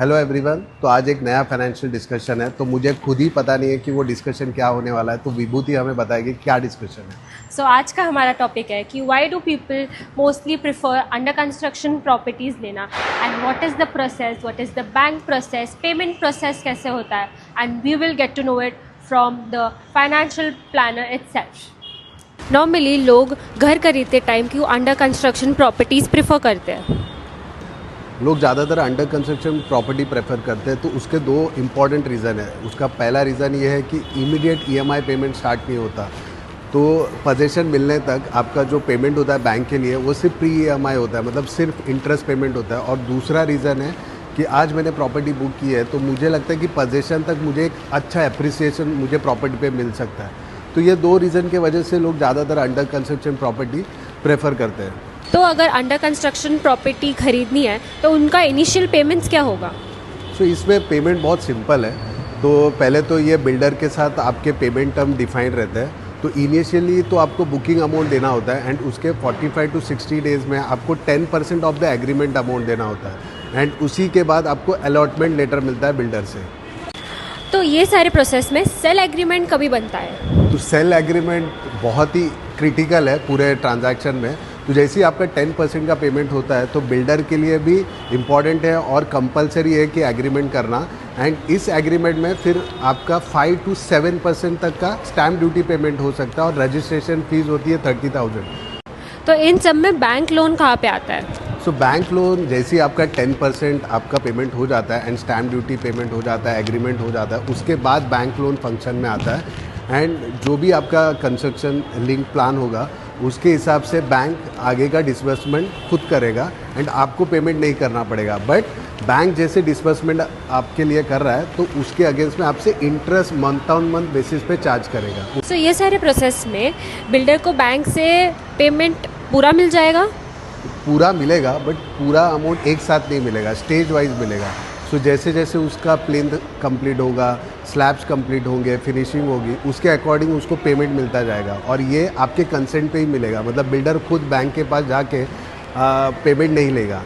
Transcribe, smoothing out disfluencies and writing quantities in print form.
Hello everyone. तो आज एक नया फाइनेंशियल डिस्कशन है, तो मुझे खुद ही पता नहीं है कि वो डिस्कशन क्या होने वाला है, तो विभूति हमें बताएगी क्या डिस्कशन है। सो आज का हमारा टॉपिक है कि why do people mostly prefer under construction properties लेना and what is the process, what is the bank process, payment process कैसे होता है, and we will get to know it from the financial planner itself. Normally लोग घर खरीदते time क्यों under construction properties prefer करते हैं? लोग ज़्यादातर अंडर कंस्ट्रक्शन प्रॉपर्टी प्रेफर करते हैं, तो उसके दो इम्पॉर्टेंट रीज़न है। उसका पहला रीज़न ये है कि इमीडिएट ईएमआई पेमेंट स्टार्ट नहीं होता, तो पोजीशन मिलने तक आपका जो पेमेंट होता है बैंक के लिए वो सिर्फ प्री ईएमआई होता है, मतलब सिर्फ इंटरेस्ट पेमेंट होता है। और दूसरा रीज़न है कि आज मैंने प्रॉपर्टी बुक की है तो मुझे लगता है कि पोजीशन तक मुझे एक अच्छा अप्रिसिएशन मुझे प्रॉपर्टी पे मिल सकता है। तो ये दो रीज़न की वजह से लोग ज़्यादातर अंडर कंस्ट्रक्शन प्रॉपर्टी प्रेफर करते हैं। तो अगर अंडर कंस्ट्रक्शन प्रॉपर्टी खरीदनी है तो उनका इनिशियल पेमेंट्स क्या होगा? सो इसमें पेमेंट बहुत सिंपल है। तो पहले तो ये बिल्डर के साथ आपके पेमेंट टर्म डिफाइन रहते हैं। तो इनिशियली तो आपको बुकिंग अमाउंट देना होता है एंड उसके 45 to 60 डेज़ में आपको 10% ऑफ द एग्रीमेंट अमाउंट देना होता है एंड उसी के बाद आपको अलॉटमेंट लेटर मिलता है बिल्डर से। तो ये सारे प्रोसेस में सेल एग्रीमेंट कभी बनता है? तो सेल एग्रीमेंट बहुत ही क्रिटिकल है पूरे ट्रांजैक्शन में। तो जैसे ही आपका 10% का पेमेंट होता है तो बिल्डर के लिए भी इम्पॉर्टेंट है और कंपलसरी है कि एग्रीमेंट करना। एंड इस एग्रीमेंट में फिर आपका 5 to 7% तक का स्टैम्प ड्यूटी पेमेंट हो सकता है और रजिस्ट्रेशन फीस होती है 30,000। तो इन सब में बैंक लोन कहाँ पे आता है? सो बैंक लोन जैसे ही आपका 10% आपका पेमेंट हो जाता है एंड स्टैम्प ड्यूटी पेमेंट हो जाता है, एग्रीमेंट हो जाता है, उसके बाद बैंक लोन फंक्शन में आता है। एंड जो भी आपका कंस्ट्रक्शन लिंक प्लान होगा उसके हिसाब से बैंक आगे का डिसबर्समेंट खुद करेगा एंड आपको पेमेंट नहीं करना पड़ेगा। बट बैंक जैसे डिसबर्समेंट आपके लिए कर रहा है तो उसके अगेंस्ट में आपसे interest month on month basis पे चार्ज करेगा। सो ये सारे प्रोसेस में बिल्डर को बैंक से पेमेंट पूरा मिल जाएगा? पूरा मिलेगा बट पूरा अमाउंट एक साथ नहीं मिलेगा, स्टेज वाइज मिलेगा। सो जैसे जैसे उसका प्लेन कंप्लीट होगा, स्लैब्स कंप्लीट होंगे, फिनिशिंग होगी, उसके अकॉर्डिंग उसको पेमेंट मिलता जाएगा और ये आपके कंसेंट पे ही मिलेगा। मतलब बिल्डर खुद बैंक के पास जाके पेमेंट नहीं लेगा।